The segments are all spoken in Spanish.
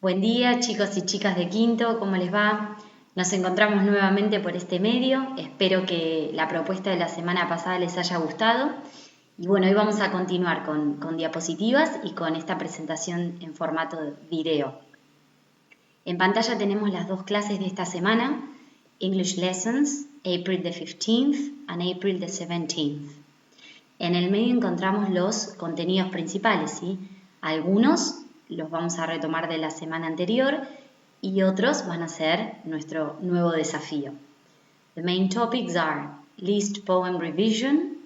Buen día, chicos y chicas de quinto, ¿cómo les va? Nos encontramos nuevamente por este medio. Espero que la propuesta de la semana pasada les haya gustado. Y bueno, hoy vamos a continuar con diapositivas y con esta presentación en formato de video. En pantalla tenemos las dos clases de esta semana, English Lessons, April the 15th and April the 17th. En el medio encontramos los contenidos principales, ¿sí? Algunos los vamos a retomar de la semana anterior y otros van a ser nuestro nuevo desafío. The main topics are list poem revision,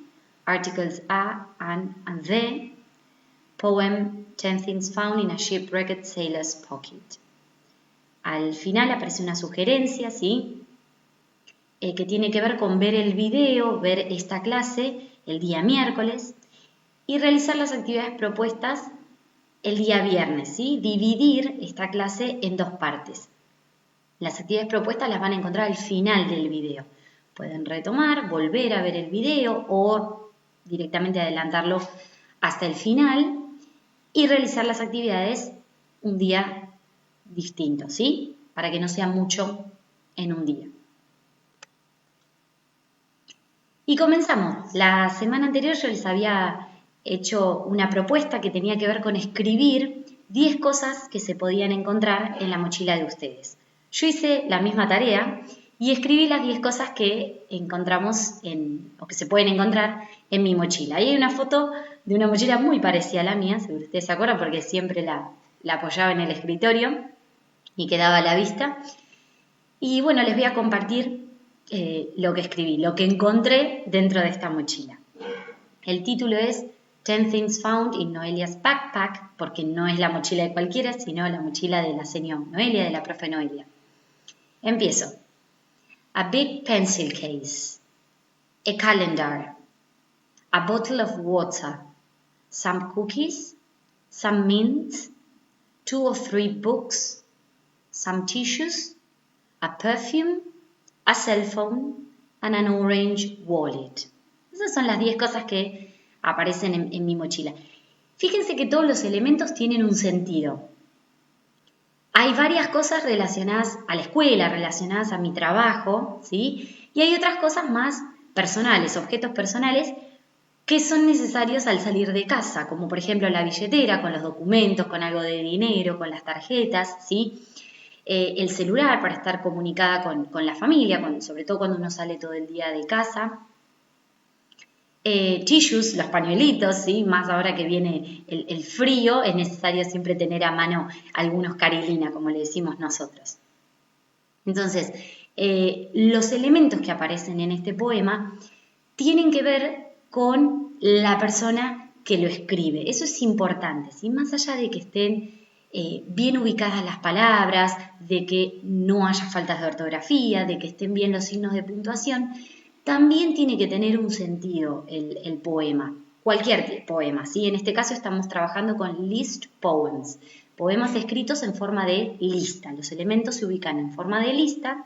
articles a and the, poem 10 things found in a shipwrecked sailor's pocket. Al final aparece una sugerencia, ¿sí? Que tiene que ver con ver el video, ver esta clase el día miércoles y realizar las actividades propuestas el día viernes, ¿sí? Dividir esta clase en dos partes. Las actividades propuestas las van a encontrar al final del video. Pueden retomar, volver a ver el video o directamente adelantarlo hasta el final y realizar las actividades un día distinto, ¿sí? Para que no sea mucho en un día. Y comenzamos. La semana anterior yo les había hecho una propuesta que tenía que ver con escribir 10 cosas que se podían encontrar en la mochila de ustedes. Yo hice la misma tarea y escribí las 10 cosas que encontramos o que se pueden encontrar en mi mochila. Ahí hay una foto de una mochila muy parecida a la mía, seguro ustedes se acuerdan porque siempre la apoyaba en el escritorio y quedaba a la vista. Y bueno, les voy a compartir lo que escribí, lo que encontré dentro de esta mochila. El título es 10 Things Found in Noelia's Backpack, porque no es la mochila de cualquiera, sino la mochila de la señora Noelia, de la profe Noelia. Empiezo. A big pencil case, a calendar, a bottle of water, some cookies, some mints, 2 or 3 books, some tissues, a perfume, a cell phone, and an orange wallet. Esas son las 10 cosas que aparecen en mi mochila. Fíjense que todos los elementos tienen un sentido. Hay varias cosas relacionadas a la escuela, relacionadas a mi trabajo, ¿sí? Y hay otras cosas más personales, objetos personales, que son necesarios al salir de casa, como por ejemplo la billetera con los documentos, con algo de dinero, con las tarjetas, ¿sí? El celular para estar comunicada con la familia, sobre todo cuando uno sale todo el día de casa. Tissues, los pañuelitos, ¿sí? Más ahora que viene el frío, es necesario siempre tener a mano algunos carilina, como le decimos nosotros. Entonces, los elementos que aparecen en este poema tienen que ver con la persona que lo escribe. Eso es importante, ¿sí? Más allá de que estén bien ubicadas las palabras, de que no haya faltas de ortografía, de que estén bien los signos de puntuación, también tiene que tener un sentido el poema, cualquier poema, ¿sí? En este caso estamos trabajando con list poems, poemas escritos en forma de lista. Los elementos se ubican en forma de lista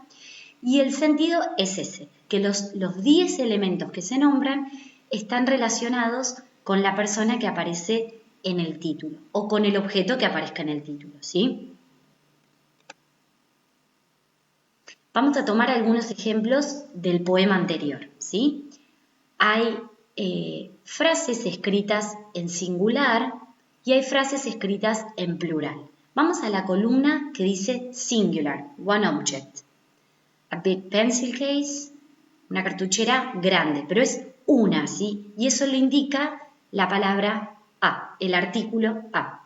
y el sentido es ese, que los 10 elementos que se nombran están relacionados con la persona que aparece en el título o con el objeto que aparezca en el título, ¿sí? Vamos a tomar algunos ejemplos del poema anterior, ¿sí? Hay frases escritas en singular y hay frases escritas en plural. Vamos a la columna que dice singular, one object. A big pencil case, una cartuchera grande, pero es una, ¿sí? Y eso lo indica la palabra a, el artículo a.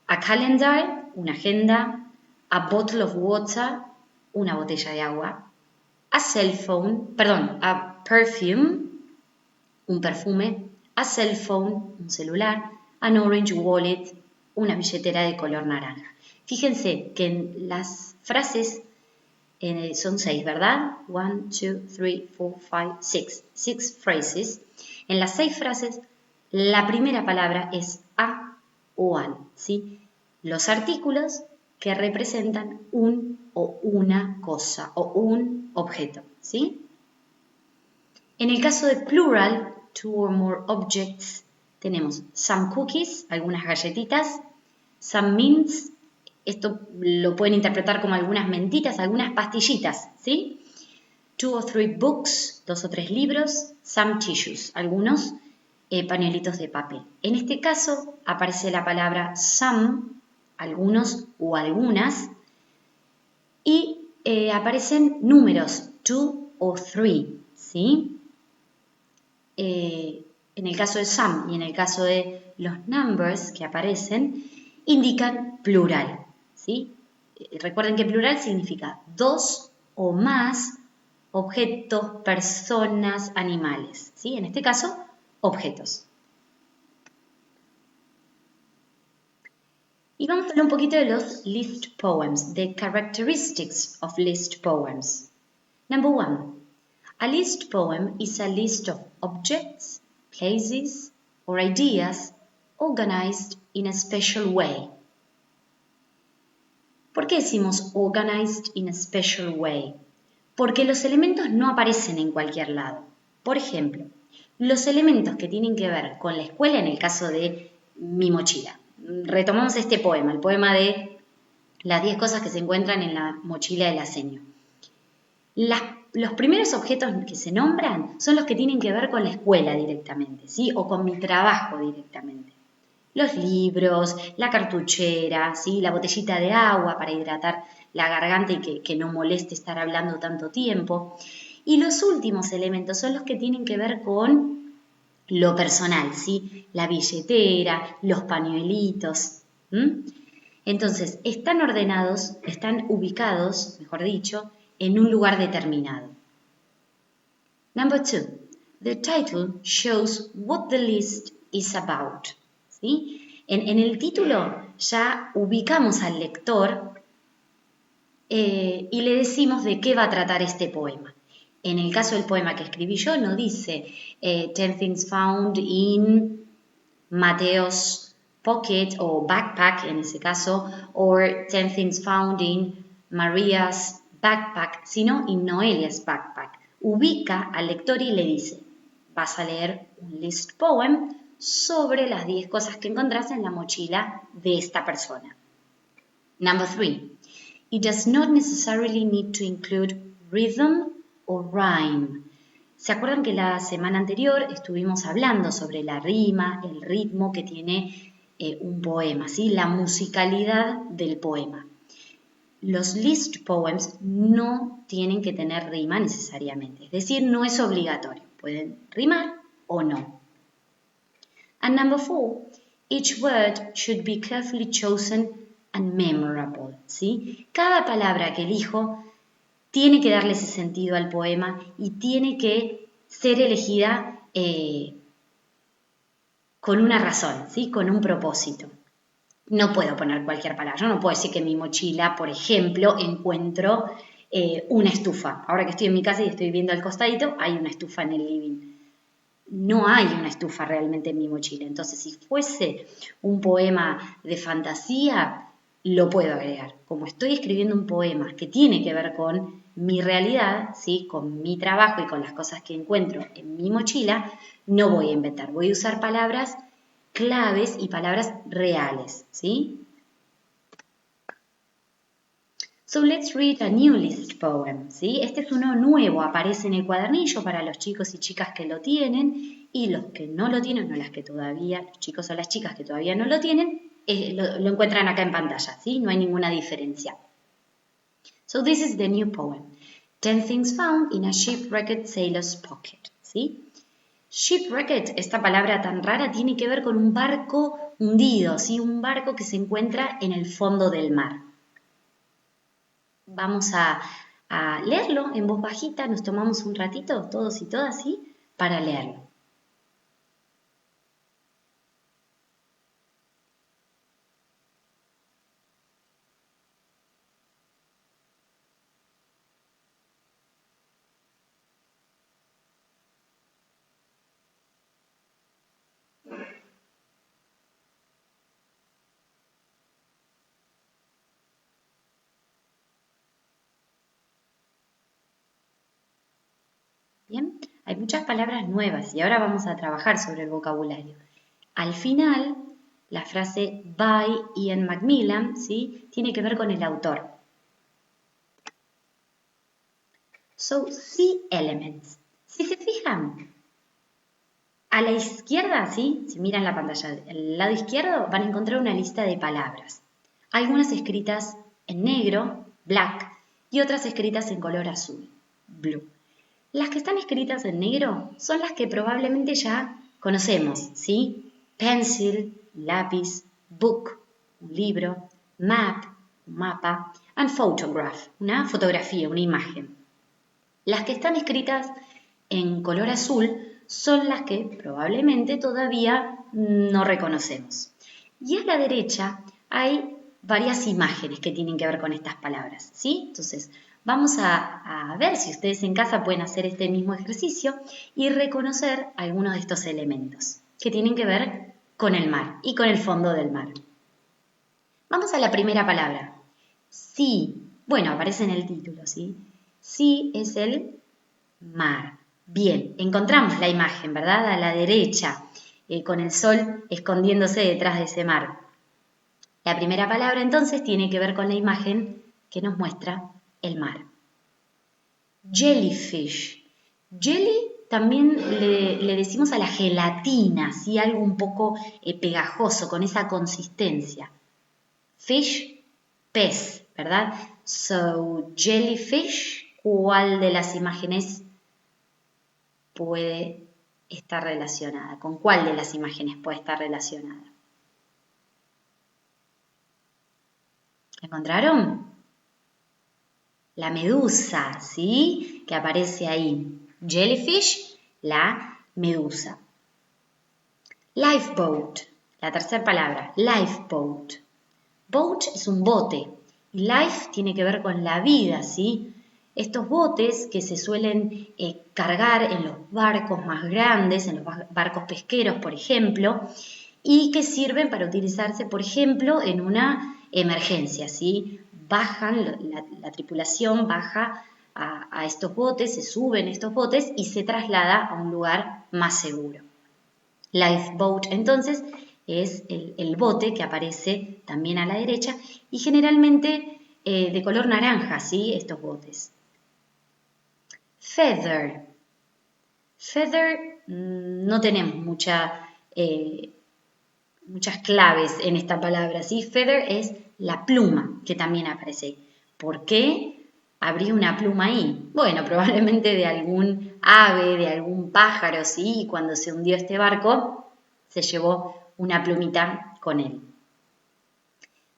A calendar, una agenda. A bottle of water, una botella de agua. A perfume, un perfume. A cell phone, un celular. An orange wallet, una billetera de color naranja. Fíjense que en las frases son 6, ¿verdad? 1, 2, 3, 4, 5, 6. 6 phrases. En las 6 frases, la primera palabra es a o an, ¿sí? Los artículos que representan un o una cosa o un objeto, ¿sí? En el caso de plural, 2 or more objects, tenemos some cookies, algunas galletitas, some mints, Esto lo pueden interpretar como algunas mentitas, algunas pastillitas, ¿sí? 2 or 3 books, 2 o 3 libros, some tissues, algunos pañuelitos de papel. En este caso aparece la palabra some, algunos o algunas, y aparecen números, 2 o 3, ¿sí? En el caso de some y en el caso de los numbers que aparecen, indican plural, ¿sí? Recuerden que plural significa dos o más objetos, personas, animales, ¿sí? En este caso, objetos. Y vamos a hablar un poquito de los list poems, the characteristics of list poems. Number 1. A list poem is a list of objects, places, or ideas organized in a special way. ¿Por qué decimos organized in a special way? Porque los elementos no aparecen en cualquier lado. Por ejemplo, los elementos que tienen que ver con la escuela en el caso de mi mochila. Retomamos este poema, el poema de las 10 cosas que se encuentran en la mochila de la seño. Los primeros objetos que se nombran son los que tienen que ver con la escuela directamente, ¿sí? O con mi trabajo directamente. Los libros, la cartuchera, ¿sí? La botellita de agua para hidratar la garganta y que no moleste estar hablando tanto tiempo. Y los últimos elementos son los que tienen que ver con lo personal, ¿sí? La billetera, los pañuelitos. Entonces, están ordenados, están ubicados, mejor dicho, en un lugar determinado. Number 2. The title shows what the list is about. ¿Sí? En el título ya ubicamos al lector y le decimos de qué va a tratar este poema. En el caso del poema que escribí yo, no dice 10 things found in Mateo's pocket o backpack en ese caso, or 10 things found in Maria's backpack, sino in Noelia's backpack. Ubica al lector y le dice, vas a leer un list poem sobre las 10 cosas que encontrás en la mochila de esta persona. Number 3. It does not necessarily need to include rhythm or rhyme. ¿Se acuerdan que la semana anterior estuvimos hablando sobre la rima, el ritmo que tiene un poema, ¿sí? La musicalidad del poema? Los list poems no tienen que tener rima necesariamente, es decir, no es obligatorio, pueden rimar o no. And number 4, each word should be carefully chosen and memorable, ¿sí? Cada palabra que elijo tiene que darle ese sentido al poema y tiene que ser elegida con una razón, ¿sí? Con un propósito. No puedo poner cualquier palabra. Yo no puedo decir que en mi mochila, por ejemplo, encuentro una estufa. Ahora que estoy en mi casa y estoy viendo al costadito, hay una estufa en el living. No hay una estufa realmente en mi mochila. Entonces, si fuese un poema de fantasía, lo puedo agregar. Como estoy escribiendo un poema que tiene que ver con mi realidad, ¿sí? Con mi trabajo y con las cosas que encuentro en mi mochila, no voy a inventar. Voy a usar palabras claves y palabras reales, ¿sí? So let's read a new list poem, ¿sí? Este es uno nuevo, aparece en el cuadernillo para los chicos y chicas que lo tienen y los que no lo tienen, o las que todavía, los chicos o las chicas que todavía no lo tienen, lo encuentran acá en pantalla, ¿sí? No hay ninguna diferencia. So this is the new poem. 10 things found in a shipwrecked sailor's pocket, ¿sí? Shipwrecked, esta palabra tan rara, tiene que ver con un barco hundido, ¿sí? Un barco que se encuentra en el fondo del mar. Vamos a leerlo en voz bajita, nos tomamos un ratito, todos y todas, ¿sí? Para leerlo. Bien, hay muchas palabras nuevas y ahora vamos a trabajar sobre el vocabulario. Al final La frase by Ian Macmillan, ¿sí? Tiene que ver con el autor. So, sea elements. Si se fijan, a la izquierda, ¿sí? Si miran la pantalla, al lado izquierdo van a encontrar una lista de palabras. Algunas escritas en negro, black, y otras escritas en color azul, blue. Las que están escritas en negro son las que probablemente ya conocemos, ¿sí? Pencil, lápiz, book, un libro, map, un mapa, and photograph, una fotografía, una imagen. Las que están escritas en color azul son las que probablemente todavía no reconocemos. Y a la derecha hay varias imágenes que tienen que ver con estas palabras, ¿sí? Entonces, vamos a ver si ustedes en casa pueden hacer este mismo ejercicio y reconocer algunos de estos elementos que tienen que ver con el mar y con el fondo del mar. Vamos a la primera palabra. Sea. Bueno, aparece en el título, ¿sí? Sea es el mar. Bien, encontramos la imagen, ¿verdad? A la derecha, con el sol escondiéndose detrás de ese mar. La primera palabra entonces tiene que ver con la imagen que nos muestra el mar. Jellyfish. Jelly también le decimos a la gelatina, ¿sí? Algo un poco pegajoso, con esa consistencia. Fish, pez, ¿verdad? So, jellyfish, ¿cuál de las imágenes puede estar relacionada? ¿Con cuál de las imágenes puede estar relacionada? ¿Encontraron? La medusa, ¿sí? Que aparece ahí. Jellyfish, la medusa. Lifeboat, la tercera palabra, lifeboat. Boat es un bote y life tiene que ver con la vida, ¿sí? Estos botes que se suelen cargar en los barcos más grandes, en los barcos pesqueros, por ejemplo, y que sirven para utilizarse, por ejemplo, en una emergencia, ¿sí? Bajan, la tripulación baja a estos botes, se suben estos botes y se traslada a un lugar más seguro. Lifeboat, entonces, es el bote que aparece también a la derecha y generalmente de color naranja, ¿sí? Estos botes. Feather. Feather, no tenemos muchas claves en esta palabra, ¿sí? Feather es la pluma que también aparece. ¿Por qué habría una pluma ahí? Bueno, probablemente de algún ave, de algún pájaro, ¿sí? Y cuando se hundió este barco, se llevó una plumita con él.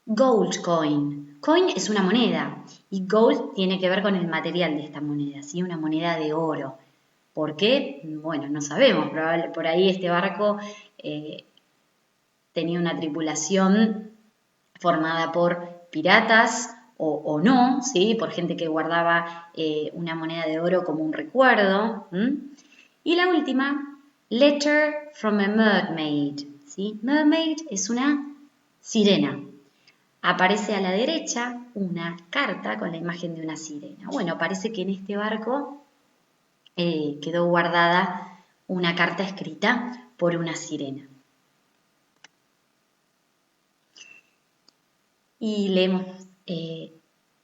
Gold coin. Coin es una moneda y gold tiene que ver con el material de esta moneda, ¿sí? Una moneda de oro. ¿Por qué? Bueno, no sabemos. Probablemente por ahí este barco tenía una tripulación formada por piratas o no, ¿sí? Por gente que guardaba una moneda de oro como un recuerdo. Y la última, letter from a mermaid, ¿sí? Mermaid es una sirena. Aparece a la derecha una carta con la imagen de una sirena. Bueno, parece que en este barco quedó guardada una carta escrita por una sirena. Y leemos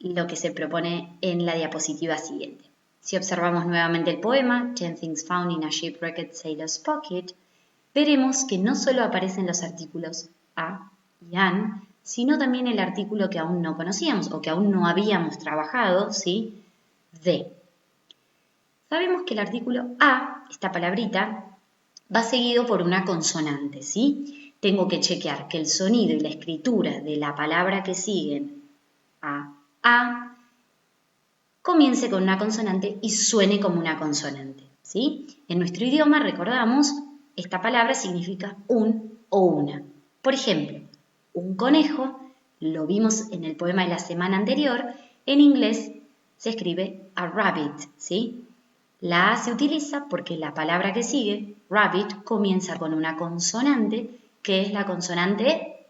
lo que se propone en la diapositiva siguiente. Si observamos nuevamente el poema, 10 Things Found in a Shipwrecked Sailor's Pocket, veremos que no solo aparecen los artículos a y an, sino también el artículo que aún no conocíamos o que aún no habíamos trabajado, ¿sí? De. Sabemos que el artículo a, esta palabrita, va seguido por una consonante, ¿sí? Tengo que chequear que el sonido y la escritura de la palabra que siguen a comience con una consonante y suene como una consonante, ¿sí? En nuestro idioma, recordamos, esta palabra significa un o una. Por ejemplo, un conejo, lo vimos en el poema de la semana anterior, en inglés se escribe a rabbit, ¿sí? La A se utiliza porque la palabra que sigue, rabbit, comienza con una consonante que es la consonante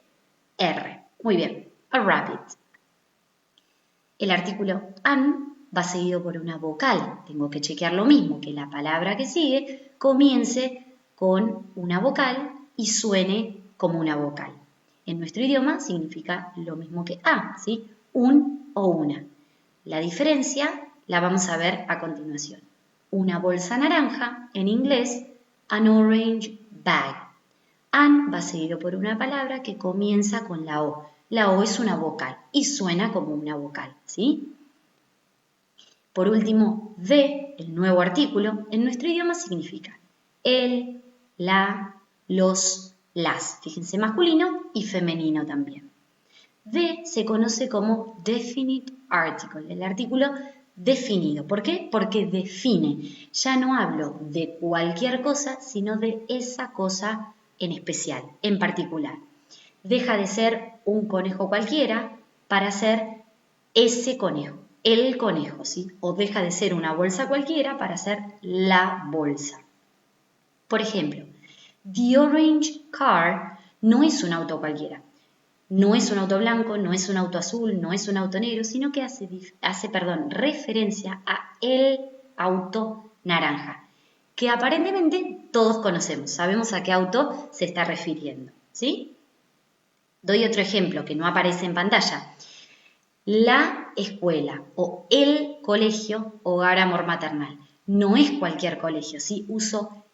R. Muy bien, a rabbit. El artículo an va seguido por una vocal. Tengo que chequear lo mismo, que la palabra que sigue comience con una vocal y suene como una vocal. en nuestro idioma significa lo mismo que a, ¿sí? Un o una. La diferencia la vamos a ver a continuación. Una bolsa naranja, en inglés, an orange bag. An va seguido por una palabra que comienza con la O. La O es una vocal y suena como una vocal, ¿sí? Por último, the, el nuevo artículo, en nuestro idioma significa el, la, los, las. Fíjense, masculino y femenino también. The se conoce como definite article, el artículo definido. ¿Por qué? Porque define. Ya no hablo de cualquier cosa, sino de esa cosa en especial, en particular. Deja de ser un conejo cualquiera para ser ese conejo, el conejo, ¿sí? O deja de ser una bolsa cualquiera para ser la bolsa. Por ejemplo, the orange car no es un auto cualquiera. No es un auto blanco, no es un auto azul, no es un auto negro, sino que hace referencia a el auto naranja, que aparentemente todos conocemos, sabemos a qué auto se está refiriendo, ¿sí? Doy otro ejemplo que no aparece en pantalla. La escuela o el colegio Hogar Amor Maternal. No es cualquier colegio, ¿sí? Uso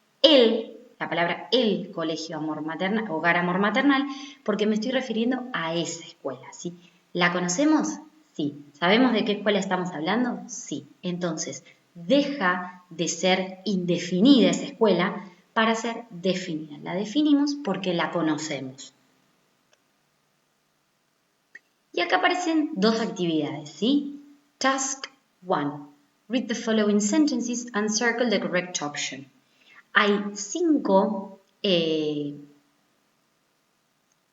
la palabra el colegio Hogar Amor Maternal, porque me estoy refiriendo a esa escuela, ¿sí? ¿La conocemos? Sí. ¿Sabemos de qué escuela estamos hablando? Sí. Entonces, deja de ser indefinida esa escuela para ser definida. La definimos porque la conocemos. Y acá aparecen dos actividades, ¿sí? Task 1. Read the following sentences and circle the correct option. Hay 5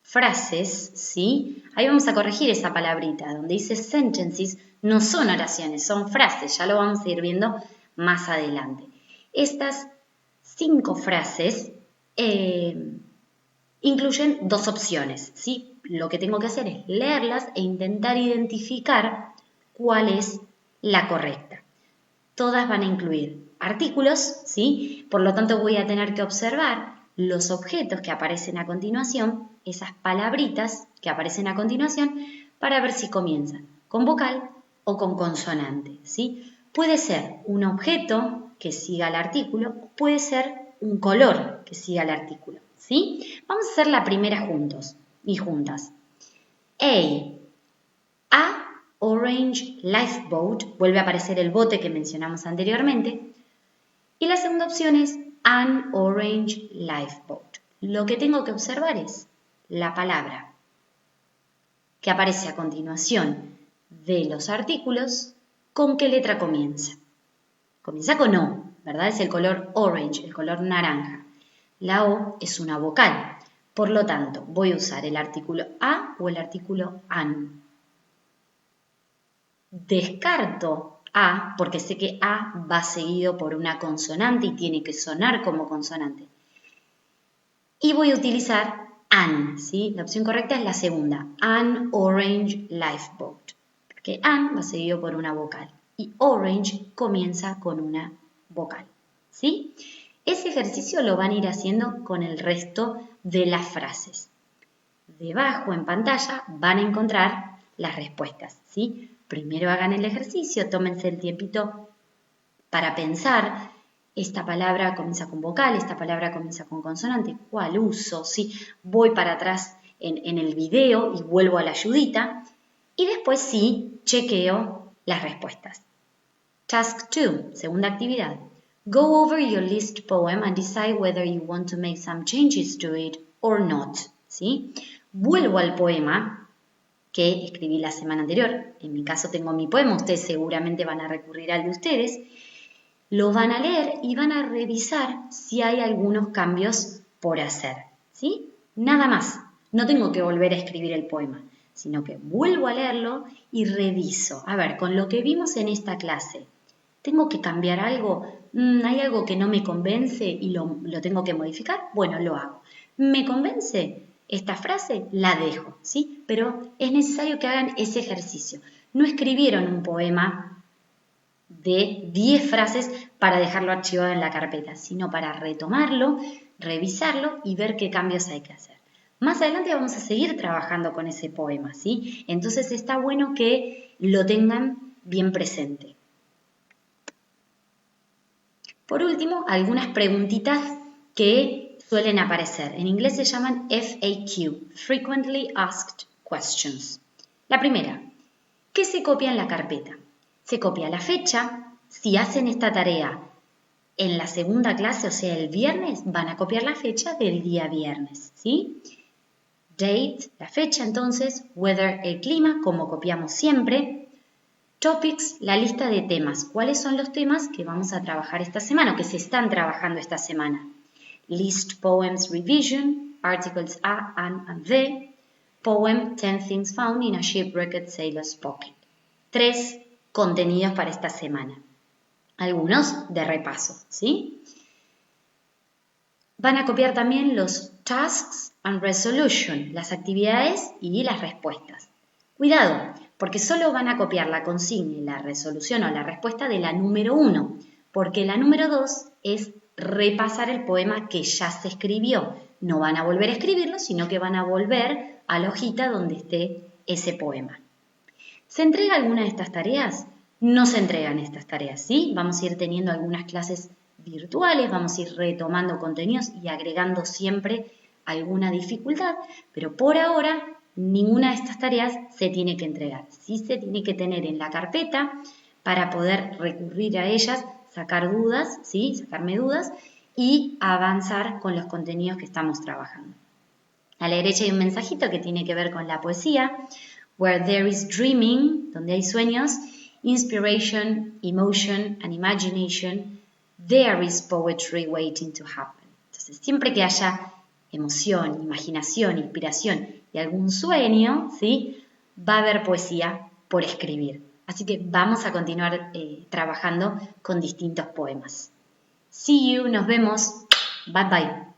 frases, ¿sí? Ahí vamos a corregir esa palabrita, donde dice sentences, no son oraciones, son frases, ya lo vamos a ir viendo más adelante. Estas 5 frases incluyen 2 opciones, ¿sí? Lo que tengo que hacer es leerlas e intentar identificar cuál es la correcta. Todas van a incluir artículos, ¿sí? Por lo tanto voy a tener que observar los objetos que aparecen a continuación, esas palabritas que aparecen a continuación, para ver si comienzan con vocal o con consonante, ¿sí? Puede ser un objeto que siga el artículo, puede ser un color que siga el artículo, ¿sí? Vamos a hacer la primera juntos y juntas. A orange lifeboat, vuelve a aparecer el bote que mencionamos anteriormente, y la segunda opción es an orange lifeboat. Lo que tengo que observar es la palabra que aparece a continuación de los artículos, ¿con qué letra comienza? Comienza con O, ¿verdad? Es el color orange, el color naranja. La O es una vocal, por lo tanto voy a usar el artículo a o el artículo an. Descarto a, porque sé que a va seguido por una consonante y tiene que sonar como consonante. Y voy a utilizar an, ¿sí? La opción correcta es la segunda, an orange lifeboat, porque an va seguido por una vocal y orange comienza con una vocal, ¿sí? Ese ejercicio lo van a ir haciendo con el resto de las frases. Debajo en pantalla van a encontrar las respuestas, ¿sí? Primero hagan el ejercicio, tómense el tiempito para pensar, esta palabra comienza con vocal, esta palabra comienza con consonante, ¿cuál uso? ¿Sí? Voy para atrás en el video y vuelvo a la ayudita y después sí chequeo las respuestas. Task 2, segunda actividad. Go over your list poem and decide whether you want to make some changes to it or not, ¿sí? Vuelvo al poema que escribí la semana anterior. En mi caso tengo mi poema, ustedes seguramente van a recurrir al de ustedes. Lo van a leer y van a revisar si hay algunos cambios por hacer, ¿sí? Nada más. No tengo que volver a escribir el poema, sino que vuelvo a leerlo y reviso. A ver, con lo que vimos en esta clase, ¿tengo que cambiar algo? ¿Hay algo que no me convence y lo tengo que modificar? Bueno, lo hago. ¿Me convence esta frase? La dejo, ¿sí? Pero es necesario que hagan ese ejercicio. No escribieron un poema de 10 frases para dejarlo archivado en la carpeta, sino para retomarlo, revisarlo y ver qué cambios hay que hacer. Más adelante vamos a seguir trabajando con ese poema, ¿sí? Entonces está bueno que lo tengan bien presente. Por último, algunas preguntitas que suelen aparecer. En inglés se llaman FAQ, Frequently Asked Questions. La primera, ¿qué se copia en la carpeta? Se copia la fecha. Si hacen esta tarea en la segunda clase, o sea, el viernes, van a copiar la fecha del día viernes, ¿sí? Date, la fecha entonces, weather, el clima, como copiamos siempre. Topics, la lista de temas. ¿Cuáles son los temas que vamos a trabajar esta semana o que se están trabajando esta semana? List poems revision, articles a, an, and the. Poem 10 things found in a shipwrecked sailor's pocket. 3 contenidos para esta semana. Algunos de repaso, ¿sí? Van a copiar también los tasks and resolution, las actividades y las respuestas. Cuidado, porque solo van a copiar la consigna y la resolución o la respuesta de la número 1, porque la número 2 es repasar el poema que ya se escribió. No van a volver a escribirlo, sino que van a volver a la hojita donde esté ese poema. ¿Se entrega alguna de estas tareas? No se entregan estas tareas, ¿sí? Vamos a ir teniendo algunas clases virtuales, vamos a ir retomando contenidos y agregando siempre alguna dificultad, pero por ahora ninguna de estas tareas se tiene que entregar. Sí se tiene que tener en la carpeta para poder recurrir a ellas, sacar dudas, ¿sí? Sacarme dudas y avanzar con los contenidos que estamos trabajando. A la derecha hay un mensajito que tiene que ver con la poesía. Where there is dreaming, donde hay sueños, inspiration, emotion and imagination, there is poetry waiting to happen. Entonces, siempre que haya emoción, imaginación, inspiración y algún sueño, ¿sí? Va a haber poesía por escribir. Así que vamos a continuar trabajando con distintos poemas. See you, nos vemos. Bye bye.